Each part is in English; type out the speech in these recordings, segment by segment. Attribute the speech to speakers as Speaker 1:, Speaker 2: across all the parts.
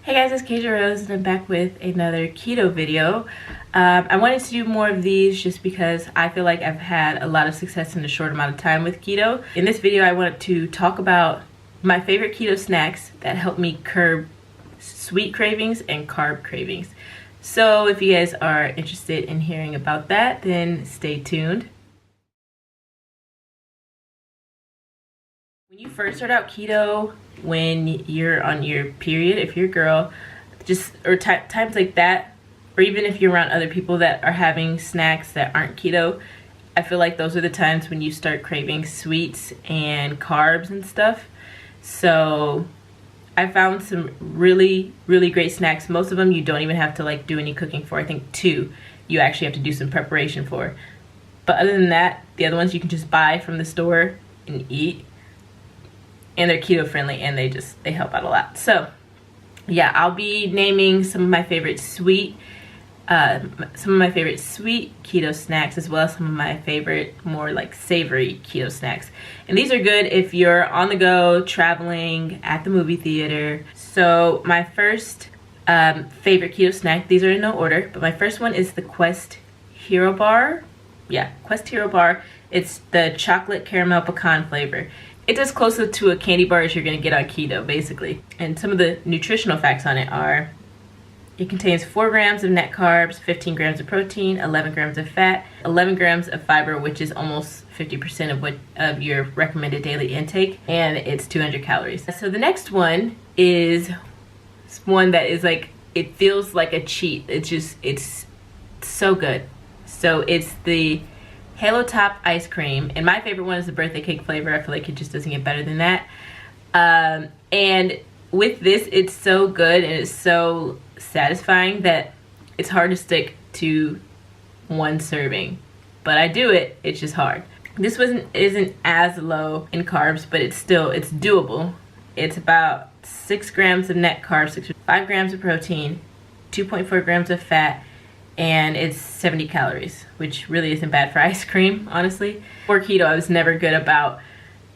Speaker 1: Hey guys, it's Lacasia.Rose and I'm back with another keto video. I wanted to do more of these just because I feel like I've had a lot of success in a short amount of time with keto. In this video, I wanted to talk about my favorite keto snacks that help me curb sweet cravings and carb cravings. So if you guys are interested in hearing about that, then stay tuned. When you first start out keto, when you're on your period, if you're a girl, times like that, or even if you're around other people that are having snacks that aren't keto, I feel like those are the times when you start craving sweets and carbs and stuff. So I found some really great snacks. Most of them you don't even have to like do any cooking for. I think 2 you actually have to do some preparation for. But other than that, the other ones you can just buy from the store and eat. And they're keto friendly and they help out a lot. So yeah, I'll be naming some of my favorite sweet keto snacks, as well as some of my favorite more like savory keto snacks. And these are good if you're on the go, traveling, at the movie theater. So my first favorite keto snack, these are in no order, but my first one is the Quest Hero Bar. Yeah, Quest Hero Bar. It's the chocolate caramel pecan flavor. It's as close to a candy bar as you're gonna get on keto, basically. And some of the nutritional facts on it are, it contains 4 grams of net carbs, 15 grams of protein, 11 grams of fat, 11 grams of fiber, which is almost 50% of your recommended daily intake, and it's 200 calories. So the next one is one that is like, it feels like a cheat. It's so good. So it's the Halo Top ice cream, and my favorite one is the birthday cake flavor. I feel like it just doesn't get better than that. And with this, it's so good and it's so satisfying that it's hard to stick to one serving. But I do it, it's just hard. This isn't as low in carbs, but it's doable. It's about 6 grams of net carbs, 5 grams of protein, 2.4 grams of fat, and it's 70 calories, which really isn't bad for ice cream, honestly. For keto, I was never good about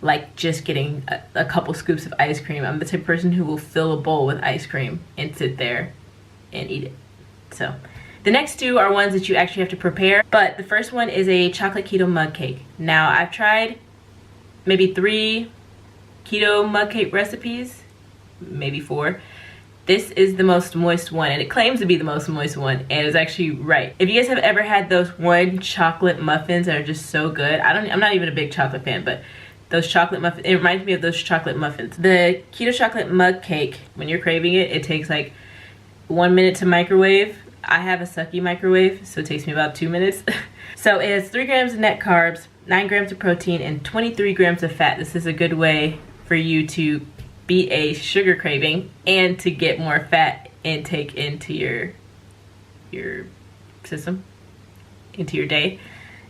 Speaker 1: like just getting a couple scoops of ice cream. I'm the type of person who will fill a bowl with ice cream and sit there and eat it. So the next 2 are ones that you actually have to prepare, but the first one is a chocolate keto mug cake. Now I've tried maybe 3 keto mug cake recipes, maybe 4. This is the most moist one, and it claims to be the most moist one, and it's actually right. If you guys have ever had those one chocolate muffins that are just so good, I'm not even a big chocolate fan, but those chocolate muffins, it reminds me of those chocolate muffins. The keto chocolate mug cake, when you're craving it, it takes like 1 minute to microwave. I have a sucky microwave, so it takes me about 2 minutes. So it has 3 grams of net carbs, 9 grams of protein, and 23 grams of fat. This is a good way for you to beat a sugar craving and to get more fat intake into your system, into your day.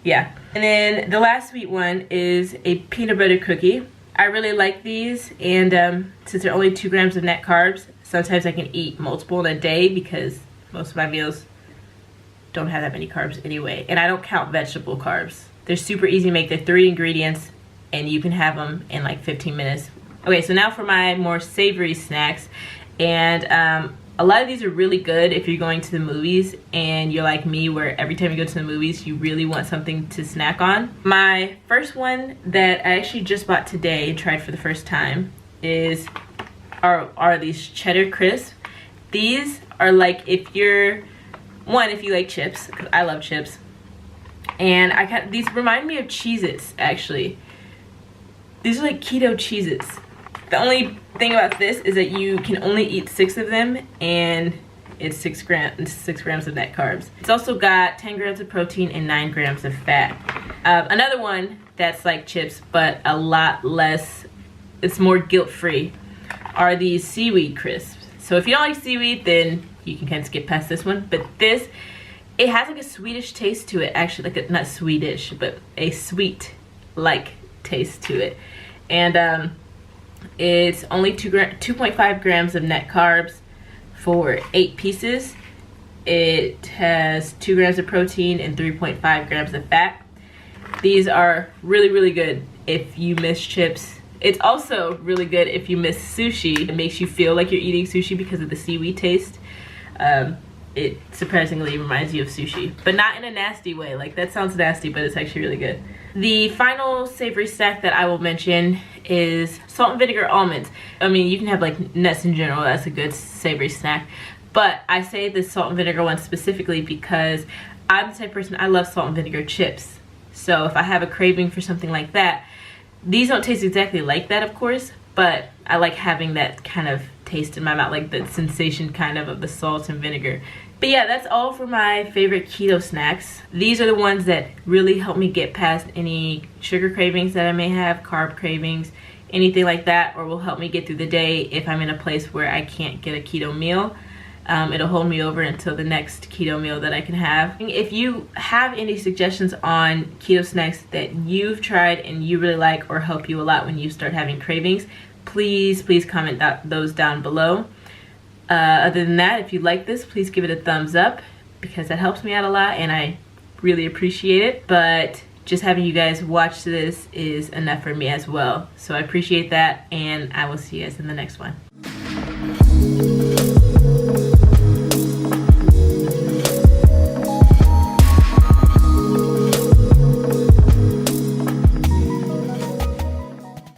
Speaker 1: Yeah. And then the last sweet one is a peanut butter cookie. I really like these, and since they're only 2 grams of net carbs, sometimes I can eat multiple in a day because most of my meals don't have that many carbs anyway. And I don't count vegetable carbs. They're super easy to make. They're 3 ingredients and you can have them in like 15 minutes. Okay, so now for my more savory snacks, and a lot of these are really good if you're going to the movies and you're like me, where every time you go to the movies you really want something to snack on. My first one that I actually just bought today and tried for the first time are these cheddar crisps. These are like, if you like chips, because I love chips, and these remind me of Cheez-Its actually. These are like keto Cheez-Its. The only thing about this is that you can only eat 6 of them, and it's 6 grams of net carbs. It's also got 10 grams of protein and 9 grams of fat. Another one that's like chips, but a lot less, it's more guilt-free, are these seaweed crisps. So if you don't like seaweed, then you can kind of skip past this one. But this, it has like a Swedish taste to it, actually, like not Swedish, but a sweet-like taste to it. And it's only 2.5 grams of net carbs for 8 pieces. It has 2 grams of protein and 3.5 grams of fat. These are really good if you miss chips It's also really good if you miss sushi. It makes you feel like you're eating sushi because of the seaweed taste. It surprisingly reminds you of sushi, but not in a nasty way. Like, that sounds nasty, but it's actually really good. The final savory snack that I will mention is salt and vinegar almonds. I mean, you can have like nuts in general, that's a good savory snack, but I say the salt and vinegar one specifically because I'm the type of person, I love salt and vinegar chips. So if I have a craving for something like that, these don't taste exactly like that, of course, but I like having that kind of taste in my mouth, like the sensation kind of the salt and vinegar. But yeah, that's all for my favorite keto snacks. These are the ones that really help me get past any sugar cravings that I may have, carb cravings, anything like that, or will help me get through the day if I'm in a place where I can't get a keto meal. It'll hold me over until the next keto meal that I can have. If you have any suggestions on keto snacks that you've tried and you really like or help you a lot when you start having cravings, please comment those down below. Other than that, if you like this, please give it a thumbs up because that helps me out a lot and I really appreciate it. But just having you guys watch this is enough for me as well. So I appreciate that, and I will see you guys in the next one.